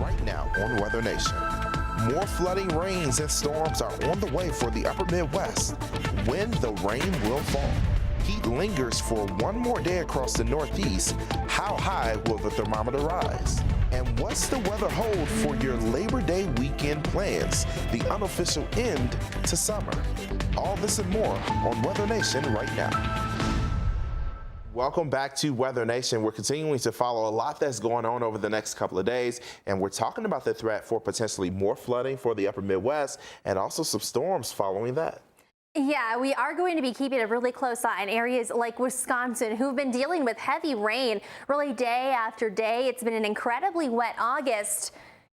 Right now on Weather Nation. More flooding rains and storms are on the way for the upper Midwest. When the rain will fall. Heat lingers for one more day across the Northeast. How high will the thermometer rise? And what's the weather hold for your Labor Day weekend plans, the unofficial end to summer? All this and more on Weather Nation right now. Welcome back to Weather Nation. We're continuing to follow a lot that's going on over the next couple of days, and we're talking about the threat for potentially more flooding for the upper Midwest and also some storms following that. Yeah, we are going to be keeping a really close eye on areas like Wisconsin, who've been dealing with heavy rain really day after day. It's been an incredibly wet August.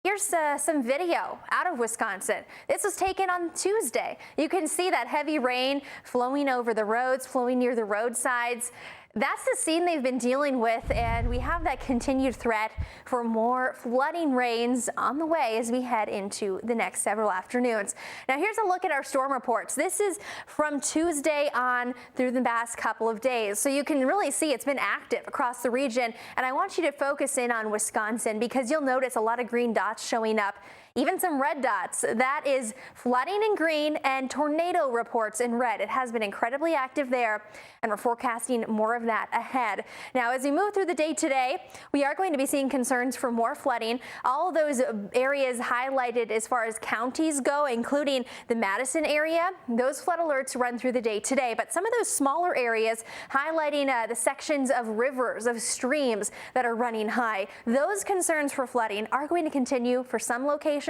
Here's some video out of Wisconsin. This was taken on Tuesday. You can see that heavy rain flowing over the roads, flowing near the roadsides. That's the scene they've been dealing with, and we have that continued threat for more flooding rains on the way as we head into the next several afternoons. Now here's a look at our storm reports. This is from Tuesday on through the past couple of days. So you can really see it's been active across the region, and I want you to focus in on Wisconsin because you'll notice a lot of green dots showing up. Even some red dots. That is flooding in green and tornado reports in red. It has been incredibly active there, and we're forecasting more of that ahead. Now, as we move through the day today, we are going to be seeing concerns for more flooding. All of those areas highlighted as far as counties go, including the Madison area, those flood alerts run through the day today. But some of those smaller areas highlighting the sections of rivers, of streams that are running high, those concerns for flooding are going to continue for some locations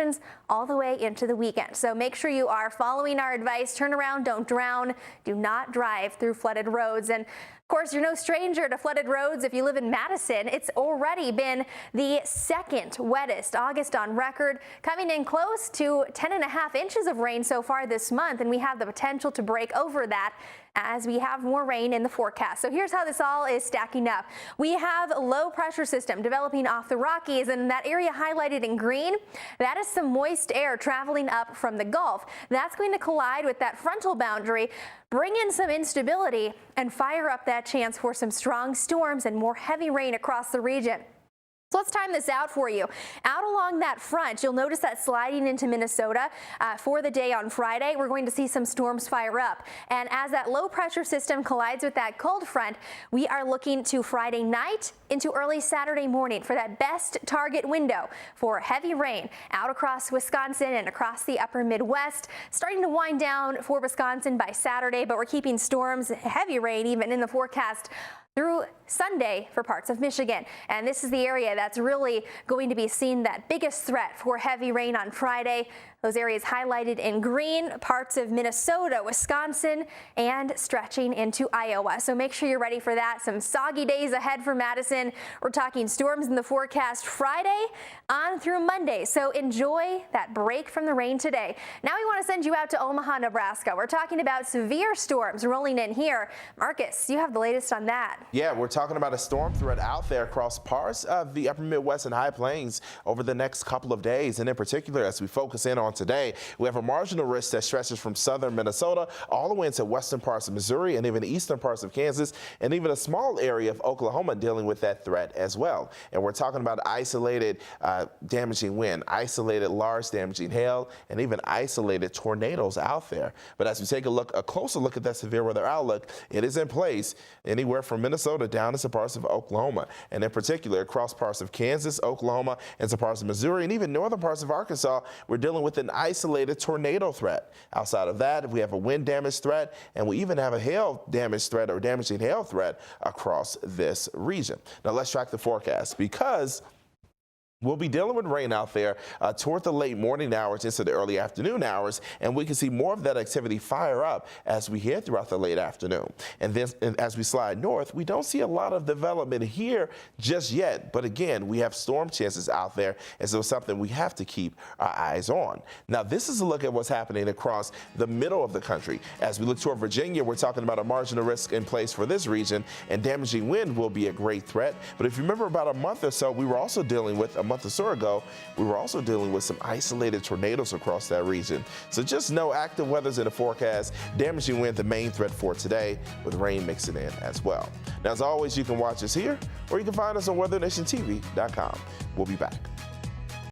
all the way into the weekend. So make sure you are following our advice. Turn around, don't drown, do not drive through flooded roads. And of course, you're no stranger to flooded roads if you live in Madison. It's already been the second wettest August on record, coming in close to 10.5 inches of rain so far this month, and we have the potential to break over that as we have more rain in the forecast. So here's how this all is stacking up. We have a low pressure system developing off the Rockies, and that area highlighted in green, that is some moist air traveling up from the Gulf. That's going to collide with that frontal boundary, bring in some instability, and fire up that chance for some strong storms and more heavy rain across the region. So let's time this out for you. Out along that front, you'll notice that sliding into Minnesota for the day on Friday, we're going to see some storms fire up. And as that low pressure system collides with that cold front, we are looking to Friday night into early Saturday morning for that best target window for heavy rain out across Wisconsin and across the upper Midwest. Starting to wind down for Wisconsin by Saturday, but we're keeping storms, heavy rain even in the forecast through Sunday for parts of Michigan. And this is the area that's really going to be seeing that biggest threat for heavy rain on Friday. Those areas highlighted in green, parts of Minnesota, Wisconsin, and stretching into Iowa. So make sure you're ready for that. Some soggy days ahead for Madison. We're talking storms in the forecast Friday on through Monday. So enjoy that break from the rain today. Now we want to send you out to Omaha, Nebraska. We're talking about severe storms rolling in here. Marcus, you have the latest on that. Yeah, we're talking about a storm threat out there across parts of the upper Midwest and high plains over the next couple of days. And in particular, as we focus in on today, we have a marginal risk that stretches from southern Minnesota all the way into western parts of Missouri and even eastern parts of Kansas, and even a small area of Oklahoma dealing with that threat as well. And we're talking about isolated damaging wind, isolated large damaging hail, and even isolated tornadoes out there. But as we take a closer look at that severe weather outlook, it is in place anywhere from Minnesota down into parts of Oklahoma, and in particular across parts of Kansas, Oklahoma, and some parts of Missouri, and even northern parts of Arkansas. We're dealing with an isolated tornado threat. Outside of that, we have a wind damage threat, and we even have a hail damage threat or damaging hail threat across this region. Now let's track the forecast, because we'll be dealing with rain out there toward the late morning hours into the early afternoon hours, and we can see more of that activity fire up as we head throughout the late afternoon. And then as we slide north, we don't see a lot of development here just yet, but again, we have storm chances out there, and so it's something we have to keep our eyes on. Now, this is a look at what's happening across the middle of the country. As we look toward Virginia, we're talking about a marginal risk in place for this region, and damaging wind will be a great threat. But if you remember, about a month or so, we were also dealing with month or so ago, we were also dealing with some isolated tornadoes across that region. So just know active weather's in the forecast, damaging wind the main threat for today, with rain mixing in as well. Now, as always, you can watch us here, or you can find us on weathernationtv.com. We'll be back.